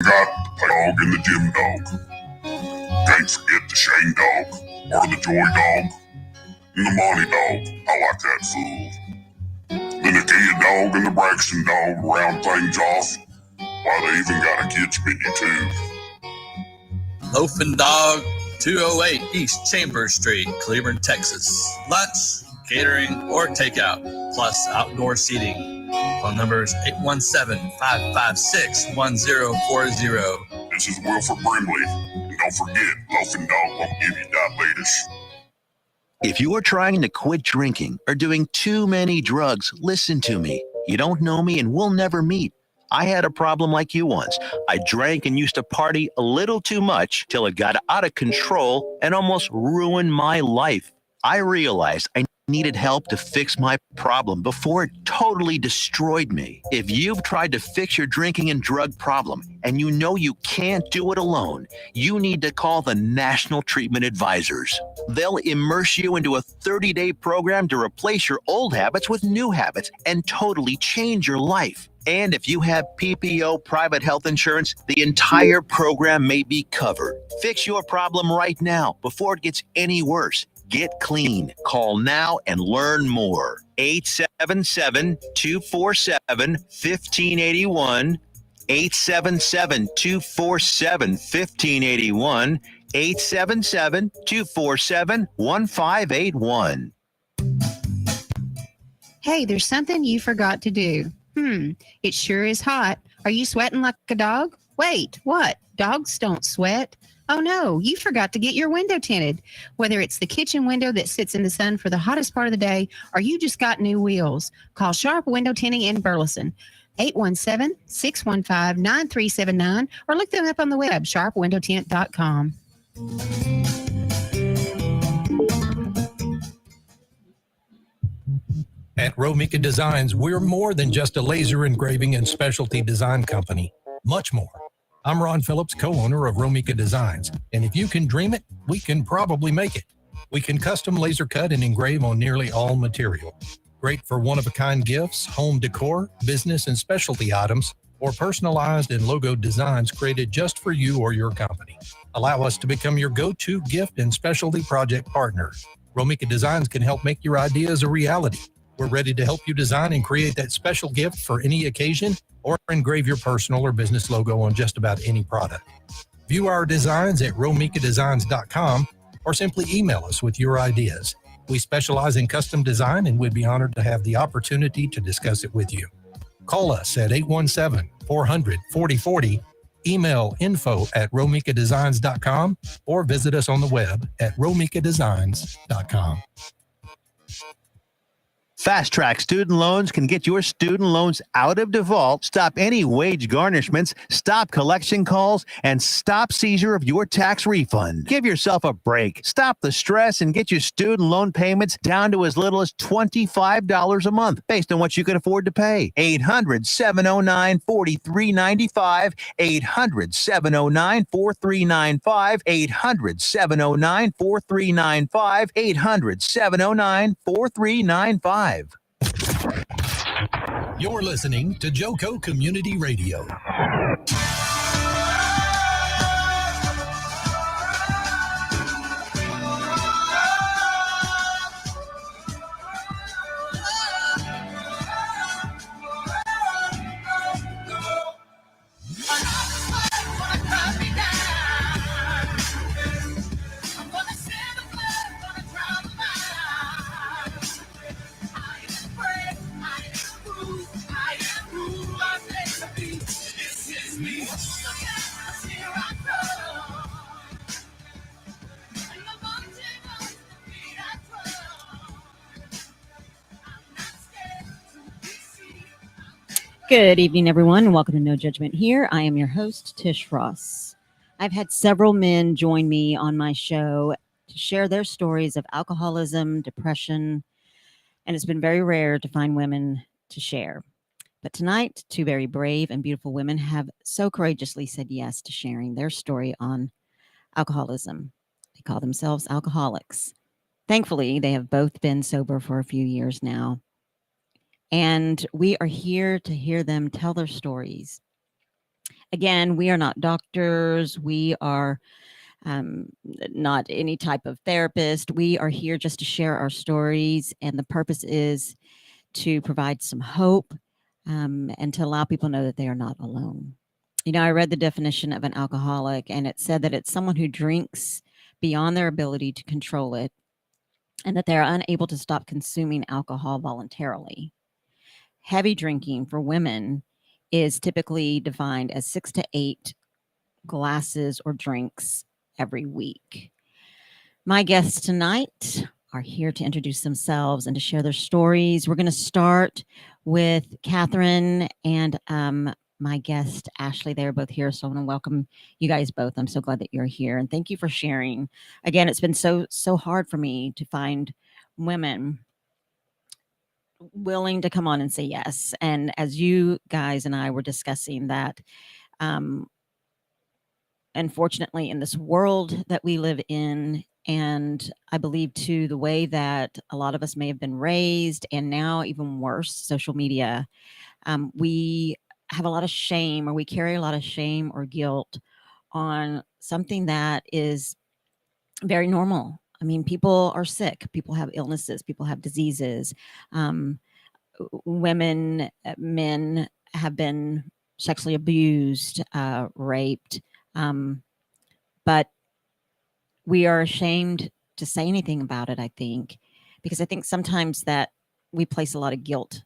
Got the dog and the gym dog. Can't forget the Shane dog, or the Joy dog, and the Monty dog. I like that fool. Then the Kia dog and the Braxton dog round things off. Why, they even got a kids menu too. Loafing Dog, 208 East Chambers Street, Cleburne, Texas. Lunch, catering, or takeout, plus outdoor seating. Phone numbers 817-556-1040. This is Wilford Brimley. And don't forget, Loafing Dog won't give you diabetes. If you're trying to quit drinking or doing too many drugs, listen to me. You don't know me and we'll never meet. I had a problem like you once. I drank and used to party a little too much till it got out of control and almost ruined my life. I realized I needed help to fix my problem before it totally destroyed me. If you've tried to fix your drinking and drug problem and you know you can't do it alone, you need to call the National Treatment Advisors. They'll immerse you into a 30-day program to replace your old habits with new habits and totally change your life. And if you have PPO private health insurance, the entire program may be covered. Fix your problem right now before it gets any worse. Get clean. Call now and learn more. 877-247-1581. 877-247-1581. 877-247-1581. Hey, there's something you forgot to do. It sure is hot. Are you sweating like a dog? Wait, what? Dogs don't sweat. Oh no, you forgot to get your window tinted. Whether it's the kitchen window that sits in the sun for the hottest part of the day, or you just got new wheels, call Sharp Window Tinting in Burleson. 817-615-9379, or look them up on the web, sharpwindowtint.com. At Romika Designs, we're more than just a laser engraving and specialty design company. Much more. I'm Ron Phillips, co-owner of Romika Designs, and if you can dream it, we can probably make it. We can custom laser cut and engrave on nearly all material. Great for one-of-a-kind gifts, home decor, business and specialty items, or personalized and logo designs created just for you or your company. Allow us to become your go-to gift and specialty project partner. Romika Designs can help make your ideas a reality. We're ready to help you design and create that special gift for any occasion or engrave your personal or business logo on just about any product. View our designs at romikadesigns.com or simply email us with your ideas. We specialize in custom design and we'd be honored to have the opportunity to discuss it with you. Call us at 817-400-4040, email info@romikadesigns.com, or visit us on the web at romikadesigns.com. Fast Track Student Loans can get your student loans out of default, stop any wage garnishments, stop collection calls, and stop seizure of your tax refund. Give yourself a break. Stop the stress and get your student loan payments down to as little as $25 a month based on what you can afford to pay. 800-709-4395, 800-709-4395, 800-709-4395, 800-709-4395. You're listening to Joco Community Radio. Good evening, everyone, and welcome to No Judgment here. I am your host, Tish Ross. I've had several men join me on my show to share their stories of alcoholism, depression, and it's been very rare to find women to share. But tonight, two very brave and beautiful women have so courageously said yes to sharing their story on alcoholism. They call themselves alcoholics. Thankfully, they have both been sober for a few years now. And we are here to hear them tell their stories. Again, we are not doctors. We are not any type of therapist. We are here just to share our stories, and the purpose is to provide some hope and to allow people to know that they are not alone. You know, I read the definition of an alcoholic, and it said that it's someone who drinks beyond their ability to control it, and that they're unable to stop consuming alcohol voluntarily. Heavy drinking for women is typically defined as 6 to 8 glasses or drinks every week. My guests tonight are here to introduce themselves and to share their stories. We're going to start with Kathryn and my guest, Ashleigh. They're both here, so I want to welcome you guys both. I'm so glad that you're here, and thank you for sharing. Again, it's been so hard for me to find women willing to come on and say yes. And as you guys and I were discussing that, unfortunately, in this world that we live in, and I believe too, the way that a lot of us may have been raised, and now even worse, social media, we have a lot of shame, or we carry a lot of shame or guilt on something that is very normal. I mean, people are sick, people have illnesses, people have diseases. Women, men have been sexually abused, raped, but we are ashamed to say anything about it, I think, because I think sometimes that we place a lot of guilt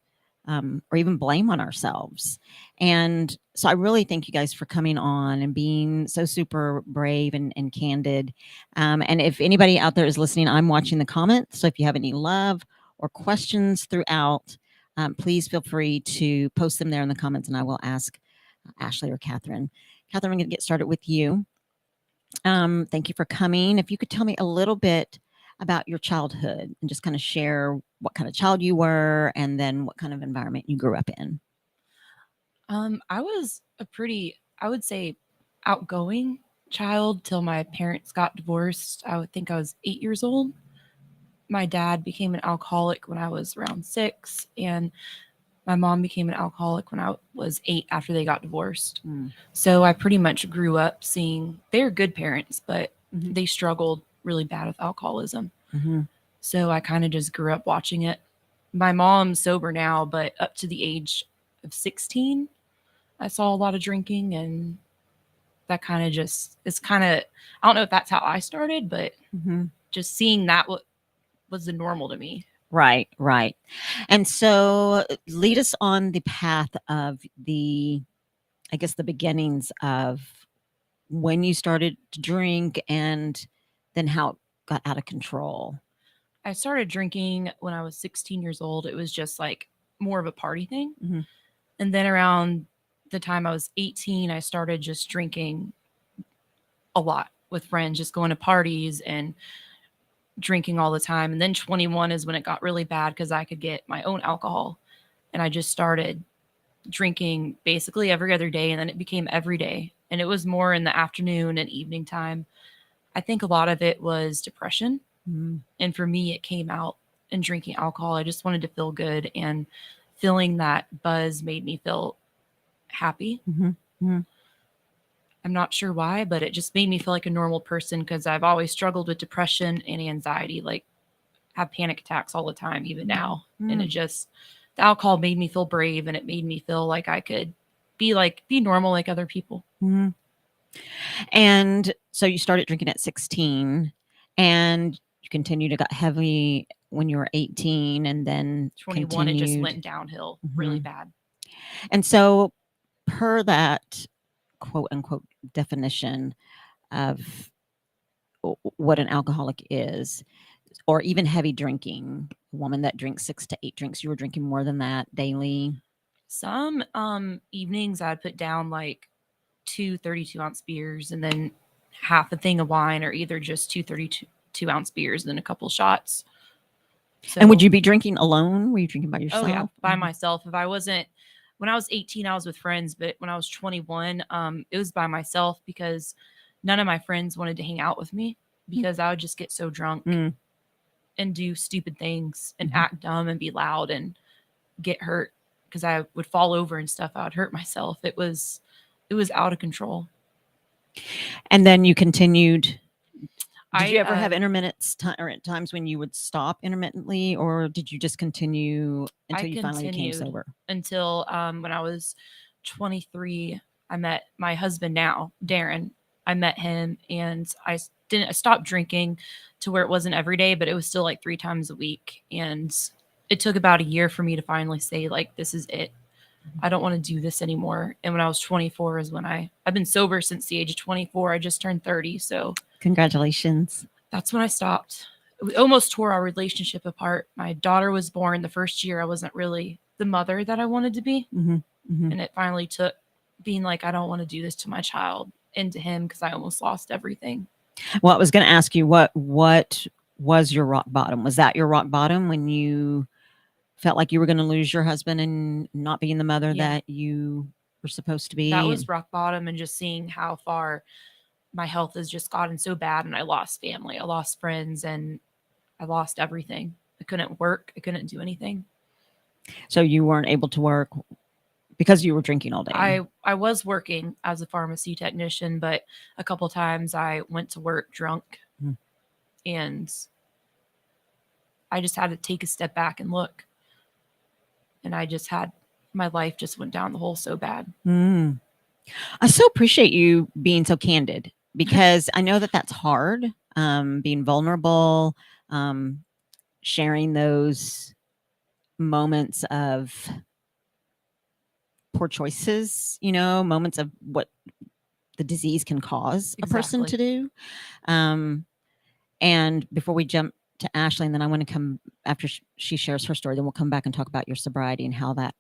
or even blame on ourselves. And so I really thank you guys for coming on and being so super brave and candid. And if anybody out there is listening, I'm watching the comments. So if you have any love or questions throughout, please feel free to post them there in the comments, and I will ask Ashleigh or Kathryn. Kathryn, I'm going to get started with you. Thank you for coming. If you could tell me a little bit about your childhood and just kind of share what kind of child you were and then what kind of environment you grew up in. I was a pretty, I would say, outgoing child till my parents got divorced. I would think I was 8 years old. My dad became an alcoholic when I was around 6, and my mom became an alcoholic when I was 8 after they got divorced. So I pretty much grew up seeing they're good parents, but they struggled really bad with alcoholism. So I kind of just grew up watching it. My mom's sober now, but up to the age of 16, I saw a lot of drinking, and that kind of just, it's kind of, I don't know if that's how I started, but just seeing that was the normal to me. Right. And so lead us on the path of the beginnings of when you started to drink and then how it got out of control. I started drinking when I was 16 years old. It was just like more of a party thing. And then around the time I was 18, I started just drinking a lot with friends, just going to parties and drinking all the time. And then 21 is when it got really bad because I could get my own alcohol. And I just started drinking basically every other day. And then it became every day. And it was more in the afternoon and evening time. I think a lot of it was depression. And for me, it came out in drinking alcohol. I just wanted to feel good, and feeling that buzz made me feel happy. I'm not sure why, but it just made me feel like a normal person, because I've always struggled with depression and anxiety, like have panic attacks all the time, even now. And it just, the alcohol made me feel brave, and it made me feel like I could be normal like other people. And so you started drinking at 16, and you continued to get heavy when you were 18, and then 21, it just went downhill really bad. And so per that quote unquote definition of what an alcoholic is, or even heavy drinking, a woman that drinks 6 to 8 drinks, you were drinking more than that daily? Some evenings I'd put down like 2 32-ounce beers, and then half a thing of wine, or either just 2 32-ounce beers and then a couple shots. So, and would you be drinking alone? Were you drinking by yourself? Oh yeah, by myself. If I wasn't, when I was 18, I was with friends, but when I was 21, it was by myself, because none of my friends wanted to hang out with me, because I would just get so drunk and do stupid things and act dumb and be loud and get hurt, because I would fall over and stuff. I would hurt myself. It was it was out of control. And then you continued. Did you I, ever have intermittent or at times when you would stop intermittently, or did you just continue until you finally became continued sober? until when I was 23. I met my husband now, Darren. I met him, and I stopped drinking to where it wasn't every day, but it was still like 3 times a week. And it took about a year for me to finally say, like, this is it. I don't want to do this anymore. And when I was 24 is when I've been sober since the age of 24. I just turned 30. So Congratulations. that's when I stopped. It almost tore our relationship apart. My daughter was born the first year. I wasn't really the mother that I wanted to be. And it finally took being like, I don't want to do this to my child and to him, because I almost lost everything. Well, I was going to ask you, what was your rock bottom? Was that your rock bottom when you felt like you were going to lose your husband and not being the mother that you were supposed to be? That was rock bottom, and just seeing how far my health has just gotten so bad, and I lost family, I lost friends, and I lost everything. I couldn't work. I couldn't do anything. So you weren't able to work because you were drinking all day? I was working as a pharmacy technician, but a couple times I went to work drunk, and I just had to take a step back and look. And my life just went down the hole so bad. I so appreciate you being so candid, because I know that that's hard, being vulnerable, sharing those moments of poor choices, moments of what the disease can cause a person to do. And before we jump to Ashleigh, and then I want to come after she shares her story, then we'll come back and talk about your sobriety and how that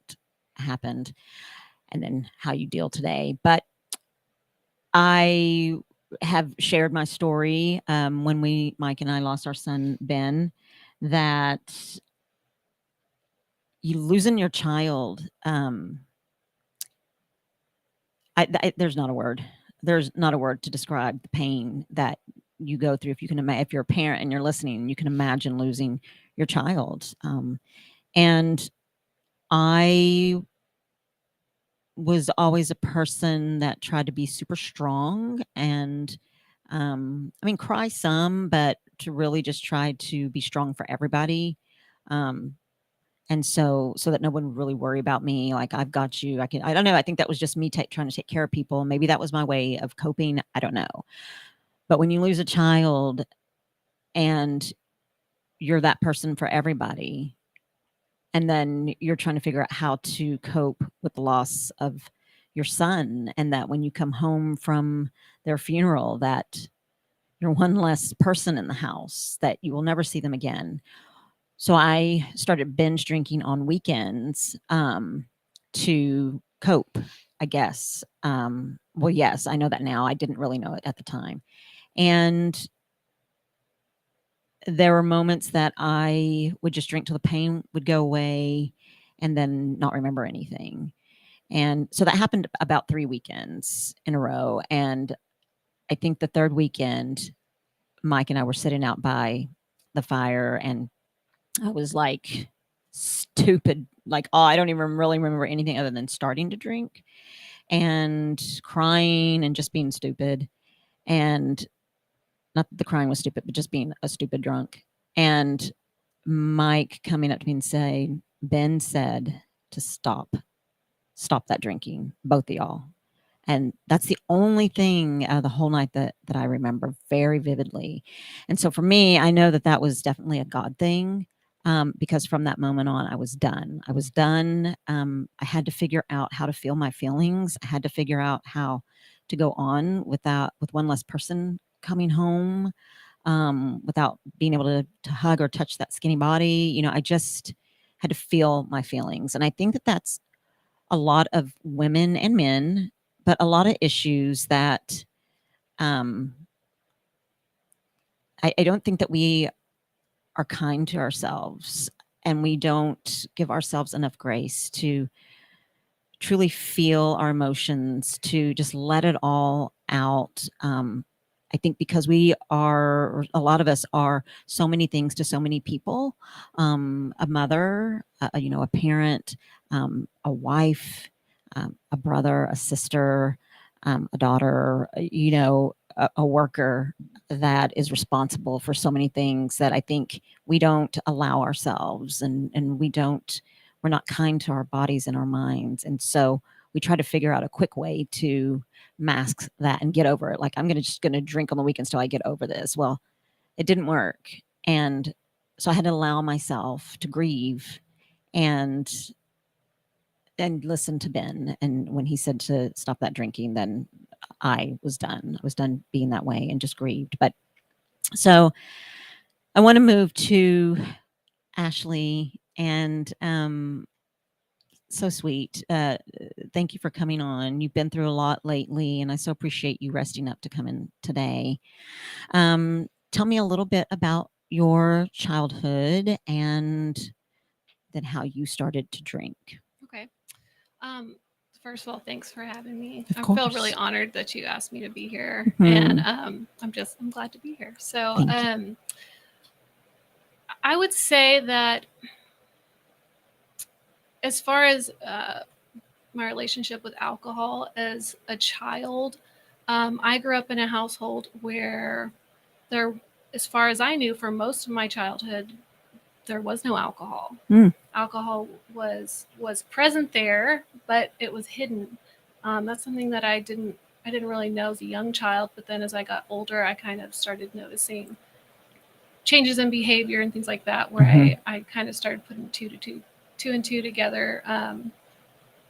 happened, and then how you deal today. But I have shared my story when Mike and I lost our son, Ben, that you losing your child, there's not a word. There's not a word to describe the pain that you go through. If you're a parent and you're listening, you can imagine losing your child. And I was always a person that tried to be super strong and, cry some, but to really just try to be strong for everybody. And so that no one would really worry about me. Like, I've got you. I don't know. I think that was just me trying to take care of people. Maybe that was my way of coping. I don't know. But when you lose a child and you're that person for everybody, and then you're trying to figure out how to cope with the loss of your son, and that when you come home from their funeral, that you're one less person in the house, that you will never see them again. So I started binge drinking on weekends to cope, I guess. Well, yes, I know that now. I didn't really know it at the time. And there were moments that I would just drink till the pain would go away and then not remember anything. And so that happened about 3 weekends in a row. And I think the third weekend, Mike and I were sitting out by the fire, and I was like stupid. Like, I don't even really remember anything other than starting to drink and crying and just being stupid. And not that the crying was stupid, but just being a stupid drunk. And Mike coming up to me and saying, Ben said to stop that drinking, both of y'all. And that's the only thing out of the whole night that I remember very vividly. And so for me, I know that was definitely a God thing, because from that moment on, I was done. I had to figure out how to feel my feelings. I had to figure out how to go on with one less person coming home, without being able to hug or touch that skinny body. I just had to feel my feelings. And I think that that's a lot of women and men, but a lot of issues that I don't think that we are kind to ourselves, and we don't give ourselves enough grace to truly feel our emotions, to just let it all out. I think because a lot of us are so many things to so many people, a mother, a parent, a wife, a brother, a sister, a daughter, a worker that is responsible for so many things that I think we don't allow ourselves, and we're not kind to our bodies and our minds. And so we try to figure out a quick way to mask that and get over it. Like, I'm just going to drink on the weekends till I get over this. Well, it didn't work. And so I had to allow myself to grieve and listen to Ben. And when he said to stop that drinking, then I was done. I was done being that way and just grieved. But so I want to move to Ashleigh, and so sweet. Thank you for coming on. You've been through a lot lately, and I so appreciate you resting up to come in today. Tell me a little bit about your childhood and then how you started to drink. Okay. First of all, thanks for having me. Of I course. feel really honored that you asked me to be here, Mhm. and I'm glad to be here. So, Thank you. I would say that as far as my relationship with alcohol as a child, I grew up in a household where there, as far as I knew, for most of my childhood, there was no alcohol. Alcohol was present there, but it was hidden. That's something that I didn't really know as a young child. But then as I got older, I kind of started noticing changes in behavior and things like that, where I kind of started putting two and two together,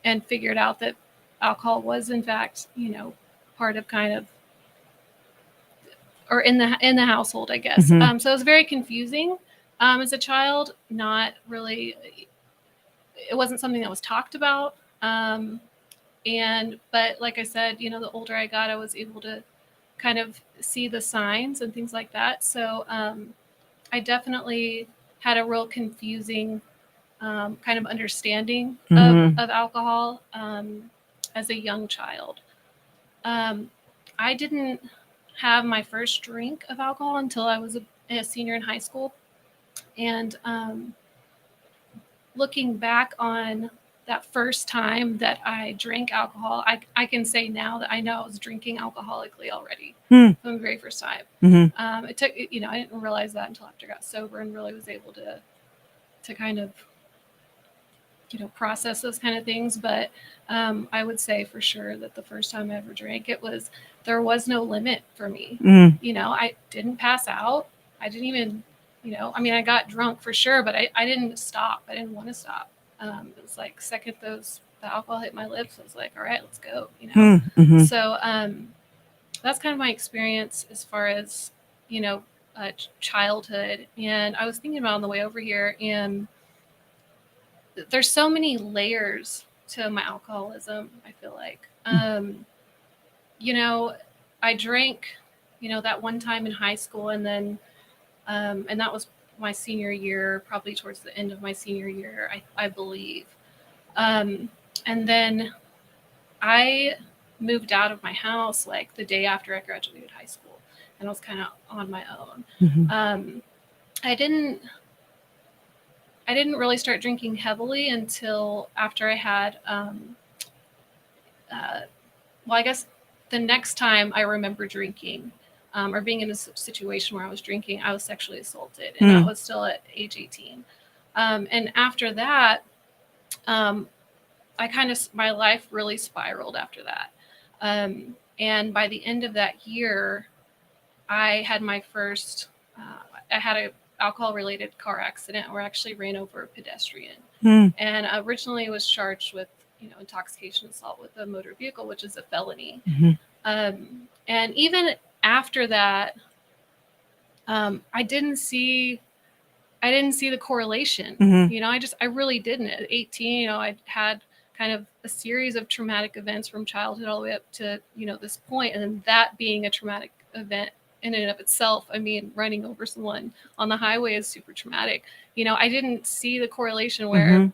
and figured out that alcohol was in fact, part of kind of, or in the household, I guess. So it was very confusing as a child. Not really, it wasn't something that was talked about. But like I said, the older I got, I was able to kind of see the signs and things like that. So I definitely had a real confusing kind of understanding of alcohol as a young child. I didn't have my first drink of alcohol until I was a senior in high school. And looking back on that first time that I drank alcohol, I can say now that I know I was drinking alcoholically already from the very first time. It took, I didn't realize that until after I got sober and really was able to kind of, process those kind of things. But I would say for sure that the first time I ever drank, there was no limit for me. I didn't pass out. I didn't even, I got drunk for sure, but I didn't stop. I didn't want to stop. It was like second the alcohol hit my lips, I was like, all right, let's go, So that's kind of my experience as far as, childhood. And I was thinking about on the way over here, and there's so many layers to my alcoholism, I feel like. I drank, that one time in high school, and then and that was my senior year, probably towards the end of my senior year, I believe. And then I moved out of my house like the day after I graduated high school, and I was kind of on my own. I didn't really start drinking heavily until after I had, I guess the next time I remember drinking, or being in a situation where I was drinking, I was sexually assaulted, and I was still at age 18. And after that, my life really spiraled after that. And by the end of that year, I had my first, I had a alcohol-related car accident where I actually ran over a pedestrian. And originally was charged with, intoxication assault with a motor vehicle, which is a felony. And even after that, I didn't see the correlation. I really didn't. At 18, I had kind of a series of traumatic events from childhood all the way up to, this point. And then that being a traumatic event in and of itself, running over someone on the highway is super traumatic. I didn't see the correlation where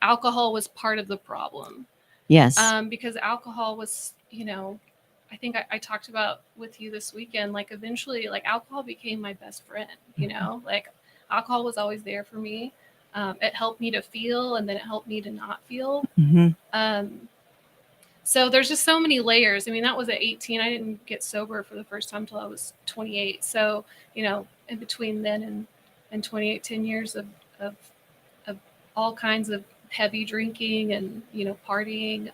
alcohol was part of the problem. Yes. Because alcohol was, I think I talked about with you this weekend, like eventually, like alcohol became my best friend, like alcohol was always there for me. It helped me to feel, and then it helped me to not feel. So there's just so many layers. I mean, that was at 18. I didn't get sober for the first time till I was 28. So, you know, in between then and 28, 10 years of all kinds of heavy drinking and, you know, partying.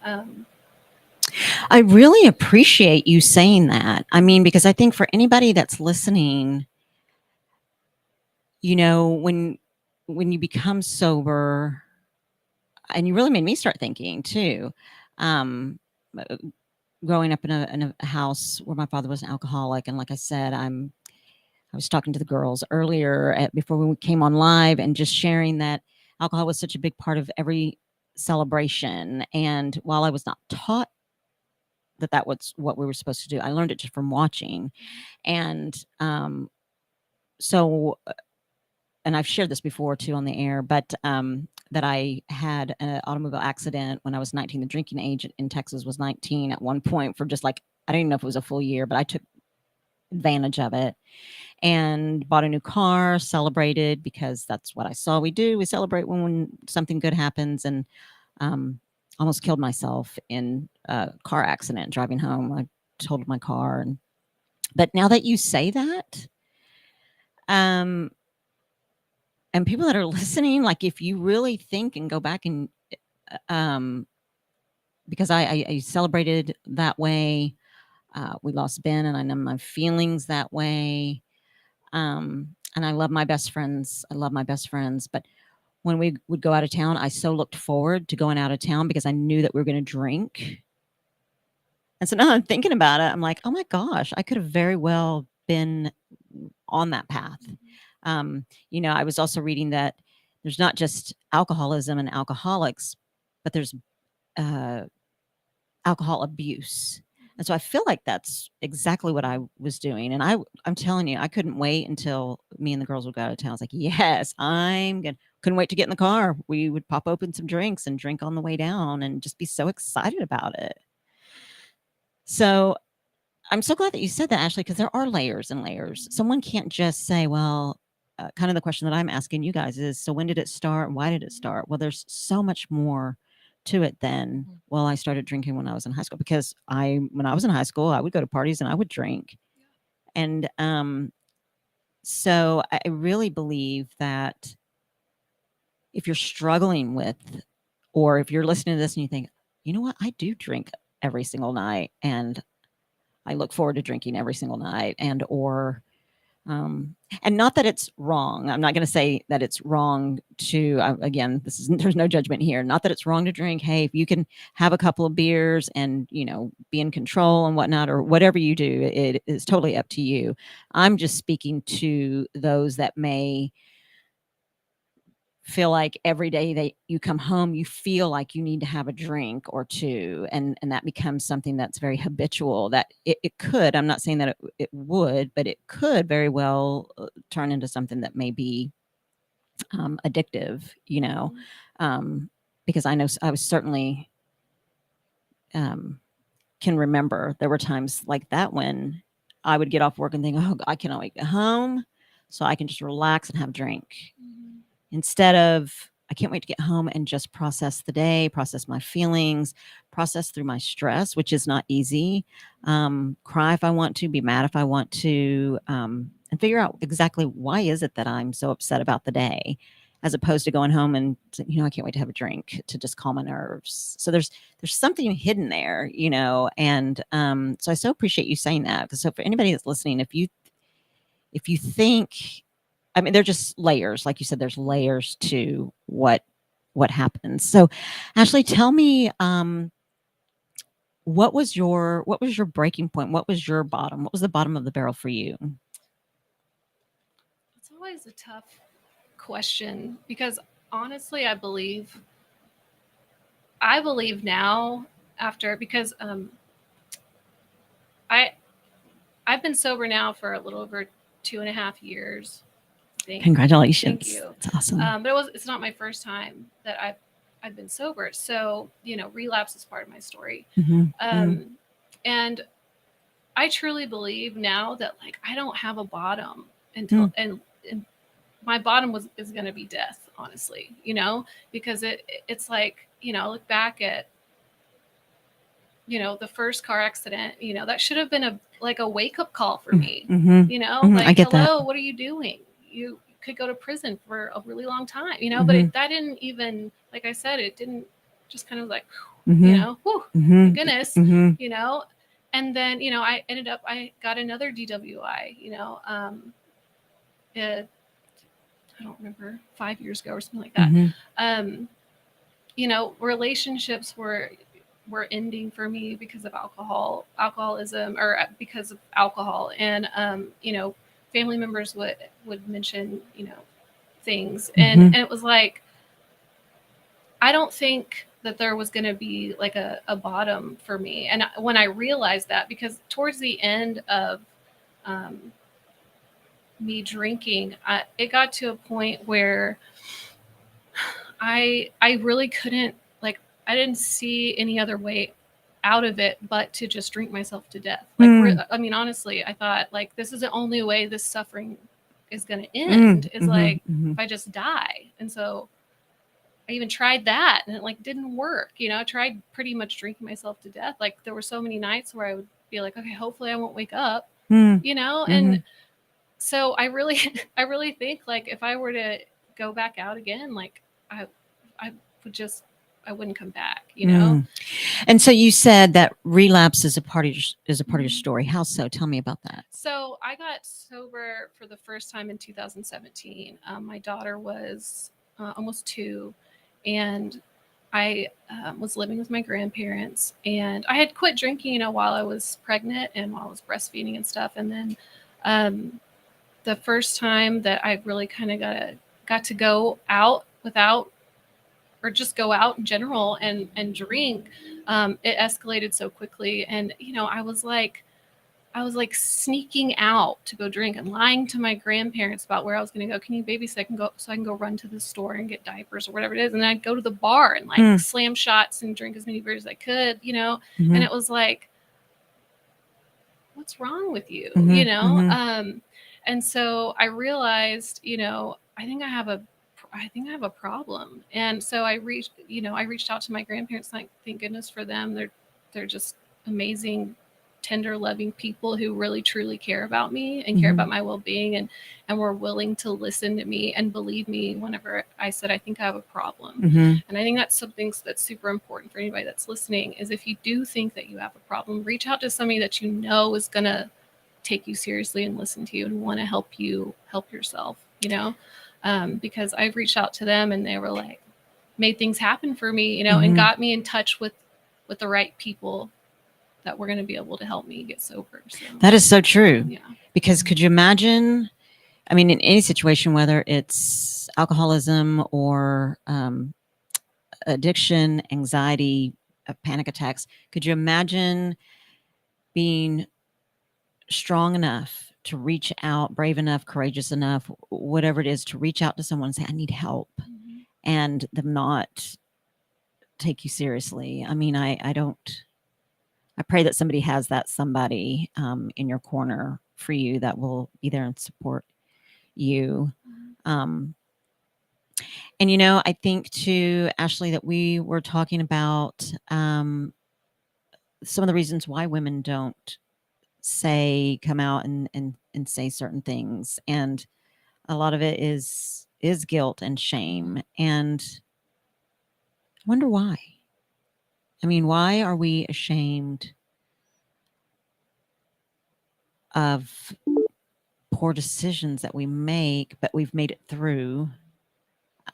I really appreciate you saying that. I mean, because I think for anybody that's listening, you know, when you become sober, and you really made me start thinking too. Growing up in a house where my father was an alcoholic, and like I said, I was talking to the girls earlier before we came on live, and just sharing that alcohol was such a big part of every celebration. And while I was not taught that was what we were supposed to do, I learned it just from watching. And so, and I've shared this before too on the air, but that I had an automobile accident when I was 19. The drinking age in Texas was 19 at one point, for just like, I don't even know if it was a full year, but I took advantage of it and bought a new car, celebrated, because that's what I saw we do. We celebrate when something good happens, and almost killed myself in a car accident driving home. I totaled my car. But now that you say that, and people that are listening, like, if you really think and go back and, because I celebrated that way, we lost Ben, and I know my feelings that way. And I love my best friends. I love my best friends. But when we would go out of town, I so looked forward to going out of town because I knew that we were going to drink. And so now I'm thinking about it, I'm like, oh my gosh, I could have very well been on that path. You know, I was also reading that there's not just alcoholism and alcoholics, but there's alcohol abuse. And so I feel like that's exactly what I was doing. And I'm telling you, I couldn't wait until me and the girls would go out of town. I was like, yes, couldn't wait to get in the car. We would pop open some drinks and drink on the way down and just be so excited about it. So I'm so glad that you said that, Ashleigh, because there are layers and layers. Someone can't just say, well, kind of the question that I'm asking you guys is, so when did it start? Why did it start? Well, there's so much more to it than, well, I started drinking when I was in high school, because when I was in high school, I would go to parties and I would drink. And so I really believe that if you're struggling with, or if you're listening to this and you think, you know what, I do drink every single night, and I look forward to drinking every single night, and not that it's wrong. I'm not going to say that it's wrong to, again, there's no judgment here. Not that it's wrong to drink. Hey, if you can have a couple of beers and, you know, be in control and whatnot, or whatever you do, it is totally up to you. I'm just speaking to those that may feel like every day that you come home, you feel like you need to have a drink or two, and that becomes something that's very habitual. That it could, I'm not saying that it would, but it could very well turn into something that may be addictive, you know, because I know I was certainly can remember there were times like that when I would get off work and think, oh, I cannot wait to get home so I can just relax and have a drink. Instead of, I can't wait to get home and just process the day, process my feelings, process through my stress, which is not easy. Cry if I want to, be mad if I want to, and figure out exactly why is it that I'm so upset about the day, as opposed to going home and, you know, I can't wait to have a drink to just calm my nerves. So there's something hidden there, you know, and so I so appreciate you saying that. Because so for anybody that's listening, if you think, I mean, they're just layers. Like you said, there's layers to what happens. So, Ashleigh, tell me, what was your breaking point? What was your bottom? What was the bottom of the barrel for you? It's always a tough question, because honestly, I believe now, after, because I've been sober now for a little over 2.5 years. Congratulations. Thank you. That's awesome. But it's not my first time that I've been sober. So, you know, relapse is part of my story. And I truly believe now that, like, I don't have a bottom until, and my bottom is going to be death, honestly, you know, because it's like, you know, look back at the first car accident, that should have been a wake up call for me. I get hello, that. what are you doing? You could go to prison for a really long time, but that didn't even, like I said, it didn't just kind of like, whew, my goodness, and then, I got another DWI, I don't remember, 5 years ago or something like that. Relationships were ending for me because of alcoholism, or because of alcohol. And, family members would mention, things. And it was like, I don't think that there was going to be like a bottom for me. And when I realized that, because towards the end of me drinking, it got to a point where I really couldn't, I didn't see any other way out of it but to just drink myself to death. Honestly, I thought, like, this is the only way this suffering is going to end, is if I just die. And so I even tried that, and it didn't work. I tried pretty much drinking myself to death. Like, there were so many nights where I would be like, okay, hopefully I won't wake up, and so I really think, like, if I were to go back out again, like, I wouldn't come back, And so you said that relapse is a part of your story. How so? Tell me about that. So I got sober for the first time in 2017. My daughter was almost 2, and I was living with my grandparents, and I had quit drinking, while I was pregnant and while I was breastfeeding and stuff. And then the first time that I really kind of got to go out without, or just go out in general and drink, it escalated so quickly. And, I was like sneaking out to go drink and lying to my grandparents about where I was going to go. Can you babysit so I can go run to the store and get diapers or whatever it is. And then I'd go to the bar and slam shots and drink as many beers as I could, and it was like, what's wrong with you? And so I realized, I think I have a problem. And so I reached out to my grandparents. Like, thank goodness for them. They're just amazing, tender, loving people who really truly care about me and care about my well-being, and were willing to listen to me and believe me whenever I said, I think I have a problem. And I think that's something that's super important for anybody that's listening, is if you do think that you have a problem, reach out to somebody that you know is going to take you seriously and listen to you and want to help you help yourself, because I've reached out to them, and they were like, made things happen for me, and got me in touch with the right people that were going to be able to help me get sober. So, that is so true. yeah. Because could you imagine, in any situation, whether it's alcoholism or addiction, anxiety, panic attacks, could you imagine being strong enough to reach out, brave enough, courageous enough, whatever it is, to reach out to someone and say, I need help, and them not take you seriously? I pray that somebody has that somebody in your corner for you that will be there and support you. And, I think too, Ashleigh, that we were talking about some of the reasons why women don't come out and say certain things. And a lot of it is guilt and shame. And I wonder why. Why are we ashamed of poor decisions that we make, but we've made it through?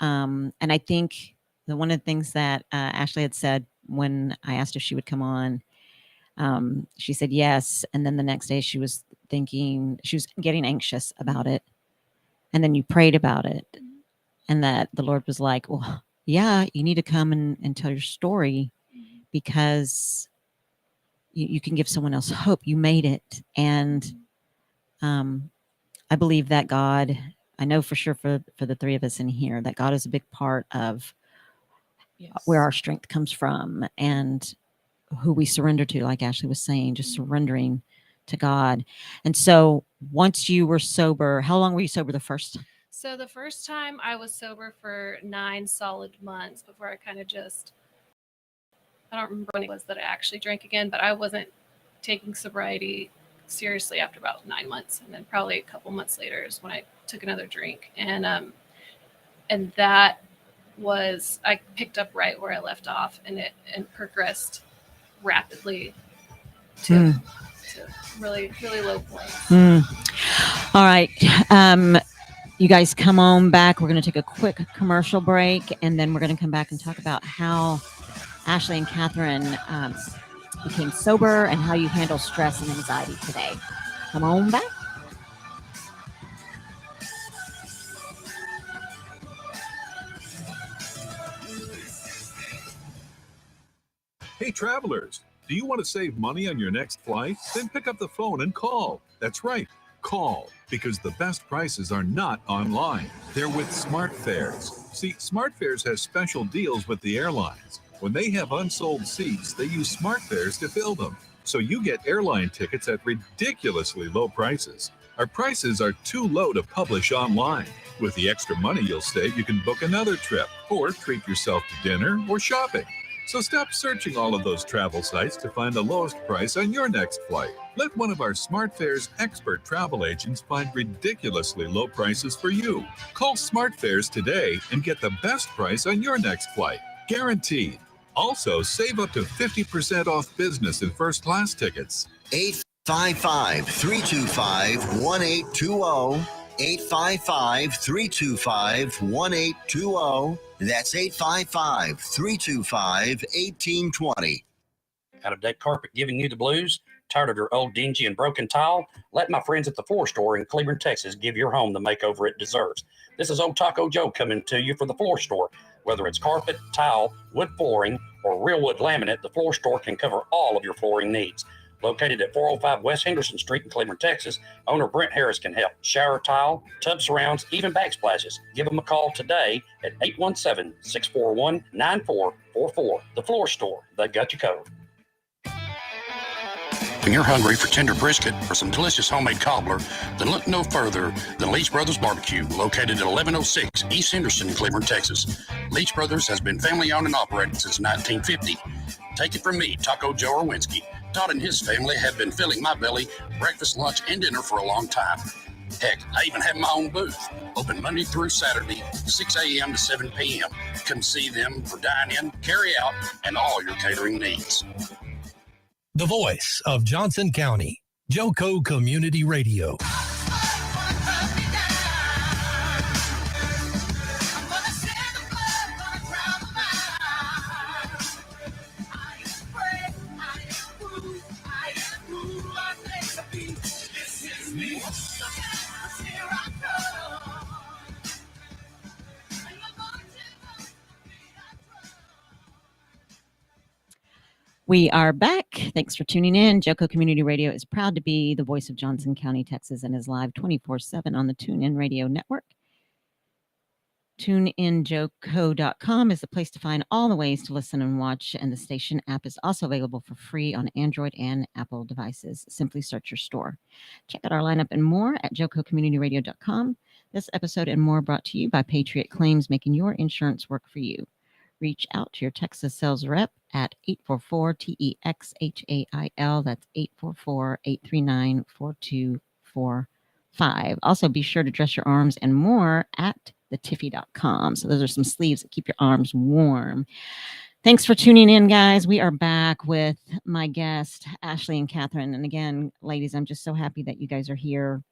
And I think one of the things that Ashleigh had said when I asked if she would come on, she said yes. And then the next day she was getting anxious about it. And then you prayed about it. And that the Lord was like, well, yeah, you need to come and tell your story, because you can give someone else hope. You made it. And I believe that God, I know for sure for the three of us in here, that God is a big part of where our strength comes from, and who we surrender to, like Ashleigh was saying, just surrendering to God. And so once you were sober, how long were you sober the first time? So the first time I was sober for 9 solid months before I kind of just I don't remember when it was that I actually drank again, but I wasn't taking sobriety seriously after about 9 months. And then probably a couple months later is when I took another drink. And that was, I picked up right where I left off, and progressed rapidly to really, really low points. All right. You guys come on back. We're going to take a quick commercial break, and then we're going to come back and talk about how Ashleigh and Kathryn became sober and how you handle stress and anxiety today. Come on back. Hey, travelers, do you want to save money on your next flight? Then pick up the phone and call. That's right, call, because the best prices are not online. They're with SmartFares. See, SmartFares has special deals with the airlines. When they have unsold seats, they use SmartFares to fill them. So you get airline tickets at ridiculously low prices. Our prices are too low to publish online. With the extra money you'll save, you can book another trip or treat yourself to dinner or shopping. So stop searching all of those travel sites to find the lowest price on your next flight. Let one of our SmartFares expert travel agents find ridiculously low prices for you. Call SmartFares today and get the best price on your next flight. Guaranteed. Also, save up to 50% off business and first class tickets. 855-325-1820. 855-325-1820. That's 855-325-1820. Out-of-date carpet giving you the blues? Tired of your old dingy and broken tile? Let my friends at the Floor Store in Cleveland, Texas give your home the makeover it deserves. This is Old Taco Joe coming to you for the Floor Store. Whether it's carpet, tile, wood flooring, or real wood laminate, the Floor Store can cover all of your flooring needs. Located at 405 West Henderson Street in Cleveland, Texas, owner Brent Harris can help. Shower tile, tub surrounds, even backsplashes. Give them a call today at 817-641-9444. The Floor Store, they've got you covered. When you're hungry for tender brisket or some delicious homemade cobbler, then look no further than Leach Brothers Barbecue, located at 1106 East Henderson in Cleveland, Texas. Leach Brothers has been family owned and operated since 1950. Take it from me, Taco Joe Orwinski. Todd and his family have been filling my belly breakfast, lunch, and dinner for a long time. Heck, I even have my own booth, open Monday through Saturday, 6 a.m. to 7 p.m. Come see them for dine-in, carry-out, and all your catering needs. The voice of Johnson County, Joco Community Radio. We are back. Thanks for tuning in. Joco Community Radio is proud to be the voice of Johnson County, Texas, and is live 24/7 on the TuneIn Radio Network. TuneInJoco.com is the place to find all the ways to listen and watch, and the station app is also available for free on Android and Apple devices. Simply search your store. Check out our lineup and more at JocoCommunityRadio.com. This episode and more brought to you by Patriot Claims, making your insurance work for you. Reach out to your Texas sales rep at 844-TEXHAIL. That's 844-839-4245. Also, be sure to dress your arms and more at thetiffy.com. So those are some sleeves that keep your arms warm. Thanks for tuning in, guys. We are back with my guest, Ashleigh and Kathryn. And again, ladies, I'm just so happy that you guys are here.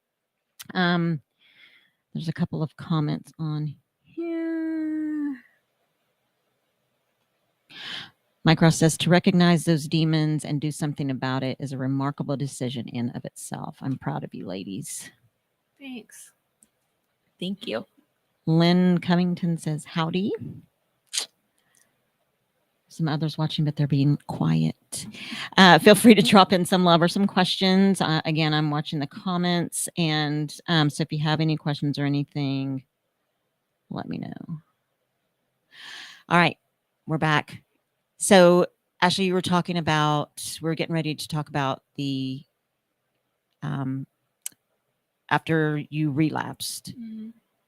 There's a couple of comments on here. Mike Ross says, to recognize those demons and do something about it is a remarkable decision in of itself. I'm proud of you, ladies. Thanks. Thank you. Lynn Covington says, howdy. Some others watching, but they're being quiet. Feel free to drop in some love or some questions. Again, I'm watching the comments. And so if you have any questions or anything, let me know. All right, we're back. So, Ashleigh, you were talking about, we're getting ready to talk about the, after you relapsed,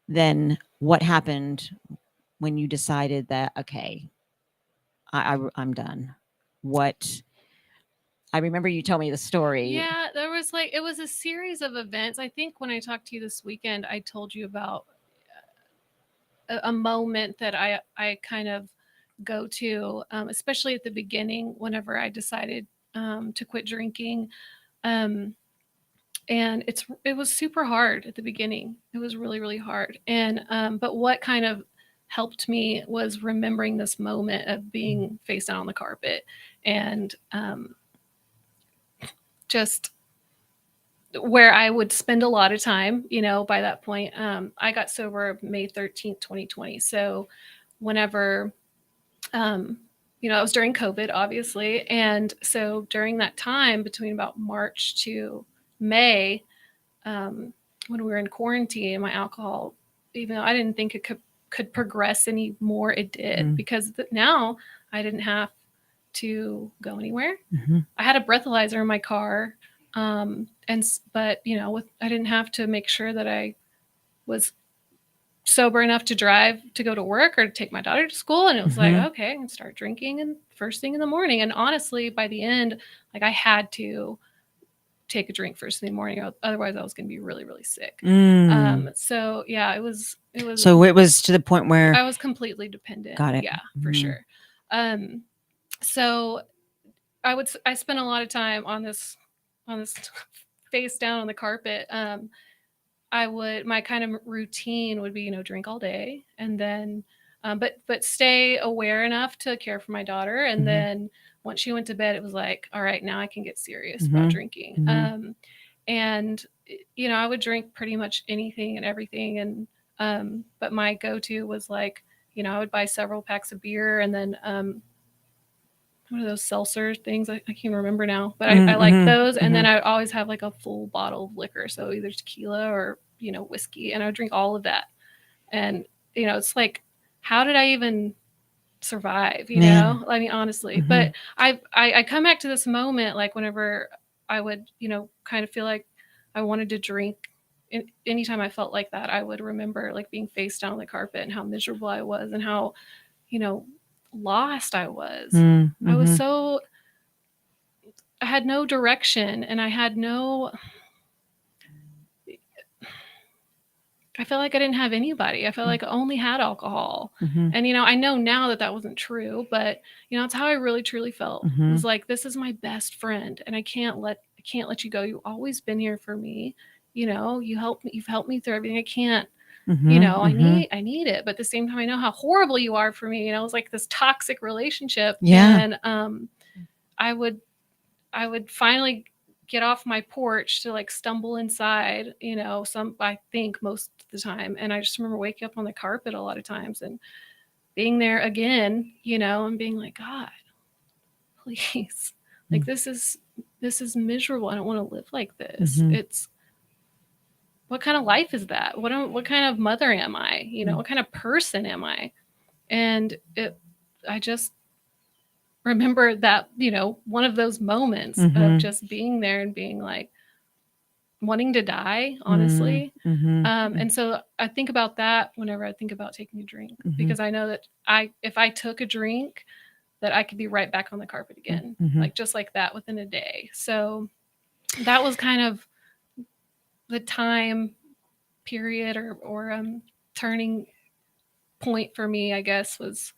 then what happened when you decided that, okay, I'm done? what? I remember you told me the story. Yeah, there was it was a series of events. I think when I talked to you this weekend, I told you about a moment that I kind of go to, especially at the beginning, whenever I decided to quit drinking. And it was super hard at the beginning. It was really, really hard. And but what kind of helped me was remembering this moment of being face down on the carpet and just where I would spend a lot of time, by that point. I got sober May 13th, 2020. So whenever, it was during COVID, obviously. And so during that time between about March to May, when we were in quarantine, my alcohol, even though I didn't think it could progress any more, it did, because now I didn't have to go anywhere. I had a breathalyzer in my car. But I didn't have to make sure that I was sober enough to drive to go to work or to take my daughter to school. And it was like, okay, I can start drinking and first thing in the morning. And honestly, by the end, I had to take a drink first thing in the morning. Otherwise I was going to be really, really sick. So yeah, it was, so it was to the point where I was completely dependent. Got it. Yeah, for sure. So I spent a lot of time on this face down on the carpet. My kind of routine would be, drink all day, and then, but stay aware enough to care for my daughter. And then once she went to bed, it was like, all right, now I can get serious about drinking. And I would drink pretty much anything and everything. And, but my go-to was I would buy several packs of beer, and then, one of those seltzer things. I can't remember now, but I like those. And then I would always have a full bottle of liquor. So either tequila or, whiskey, and I would drink all of that. And, it's how did I even survive? I mean, honestly, but I come back to this moment, whenever I would, kind of feel like I wanted to drink. Anytime I felt like that, I would remember being face down on the carpet and how miserable I was and how, lost I was. I was I had no direction, and I felt like I didn't have anybody. I felt like I only had alcohol. And, I know now that wasn't true, but it's how I really truly felt. It was this is my best friend, and I can't let you go. You've always been here for me. You've helped me through everything. I can't, I need it. But at the same time, I know how horrible you are for me. It was this toxic relationship. Yeah. And I would finally get off my porch to stumble inside, I think most of the time. And I just remember waking up on the carpet a lot of times and being there again, and being like, God, please, this is miserable. I don't want to live like this. It's, what kind of life is that? What kind of mother am I? What kind of person am I? And I just remember that, one of those moments of just being there and being wanting to die, honestly. And so I think about that whenever I think about taking a drink, because I know that if I took a drink, that I could be right back on the carpet again, just like that within a day. So that was kind of the time period or turning point for me, I guess, was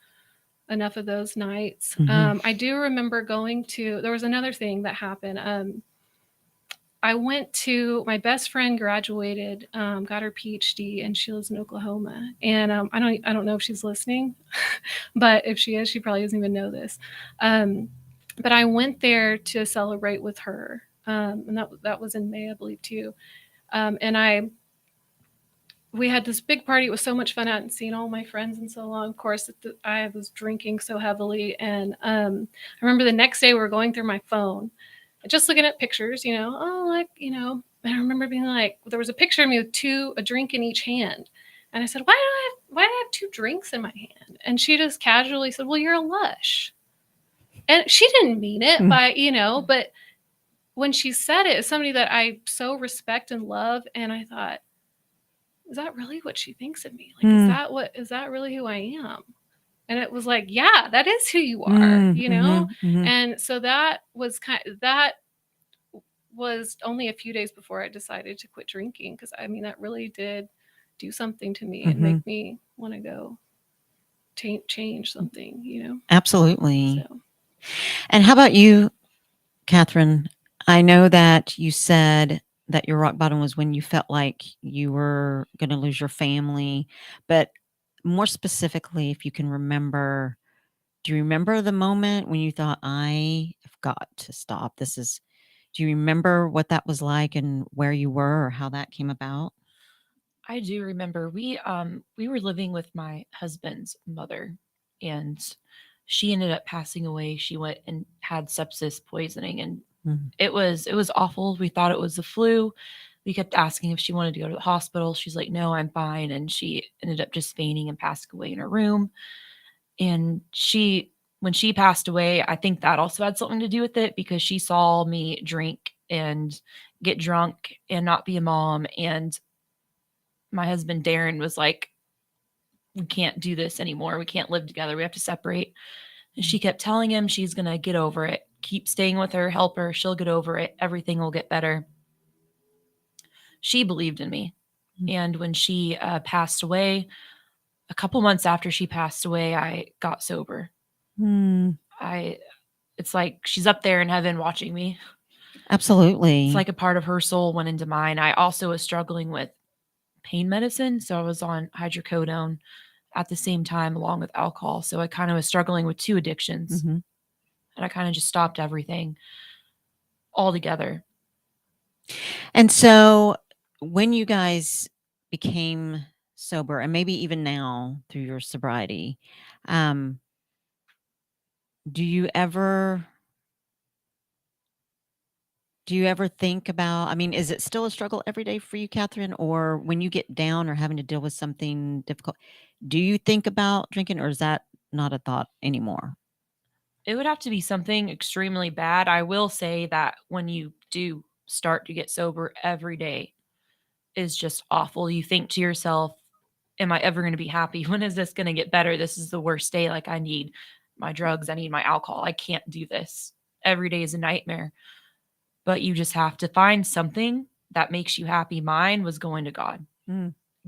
enough of those nights. I do remember there was another thing that happened. I went to, my best friend graduated, got her PhD, and she lives in Oklahoma. And I don't know if she's listening, but if she is, she probably doesn't even know this. But I went there to celebrate with her. And that was in May, I believe, too. And we had this big party. It was so much fun. I hadn't seen all my friends in so long. Of course, I was drinking so heavily. And I remember the next day we were going through my phone, just looking at pictures, and I remember being there was a picture of me with a drink in each hand. And I said, why do I have two drinks in my hand? And she just casually said, well, you're a lush. And she didn't mean it but when she said it, it's somebody that I so respect and love. And I thought, is that really what she thinks of me? Is that really who I am? And it was like, yeah, that is who you are, you know? And so that was was only a few days before I decided to quit drinking. Cause I mean, that really did do something to me and make me want to go change something, you know? Absolutely. So. And how about you, Kathryn? I know that you said that your rock bottom was when you felt like you were going to lose your family, but more specifically, if you can remember, do you remember the moment when you thought, I have got to stop? Do you remember what that was like and where you were or how that came about? I do remember we were living with my husband's mother, and she ended up passing away. She went and had sepsis poisoning, and it was awful. We thought it was the flu. We kept asking if she wanted to go to the hospital. She's like, no, I'm fine. And she ended up just fainting and passing away in her room. And when she passed away, I think that also had something to do with it, because she saw me drink and get drunk and not be a mom. And my husband, Darren, was like, we can't do this anymore. We can't live together. We have to separate. And she kept telling him she's going to get over it. Keep staying with her, help her. She'll get over it. Everything will get better. She believed in me. And when she passed away, a couple months after she passed away, I got sober. It's like she's up there in heaven watching me. Absolutely. It's like a part of her soul went into mine. I also was struggling with pain medicine. So I was on hydrocodone at the same time along with alcohol. So I kind of was struggling with two addictions. And I kind of just stopped everything altogether. And so when you guys became sober, and maybe even now through your sobriety, do you ever think about, I mean, is it still a struggle every day for you, Kathryn? Or when you get down or having to deal with something difficult, do you think about drinking, or is that not a thought anymore? It would have to be something extremely bad. I will say that when you do start to get sober, every day is just awful. You think to yourself, am I ever going to be happy? When is this going to get better? This is the worst day. Like, I need my drugs. I need my alcohol. I can't do this. Every day is a nightmare. But you just have to find something that makes you happy. Mine was going to God,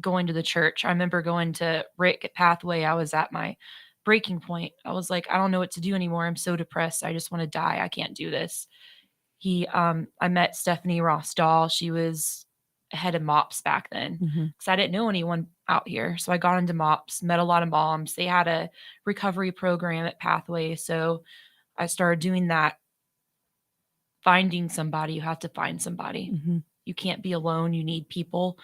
going to the church. I remember going to Rick at Pathway. I was at my breaking point. I was like, I don't know what to do anymore. I'm so depressed. I just want to die. I can't do this. I met Stephanie Rossdahl. She was head of MOPS back then, because I didn't know anyone out here. So I got into MOPS, met a lot of moms. They had a recovery program at Pathway. So I started doing that. Finding somebody, you have to find somebody. You can't be alone. You need people.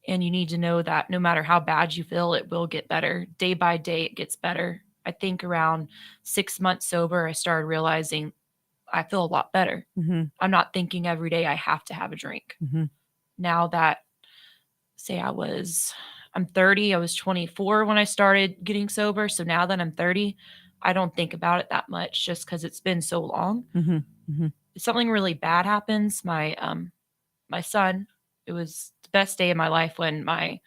And you need to know that no matter how bad you feel, it will get better. Day by day, it gets better. I think around 6 months sober, I started realizing I feel a lot better. I'm not thinking every day I have to have a drink. Now that, say I'm 30, I was 24 when I started getting sober. So now that I'm 30, I don't think about it that much, just because it's been so long. If something really bad happens, my son, it was the best day of my life when my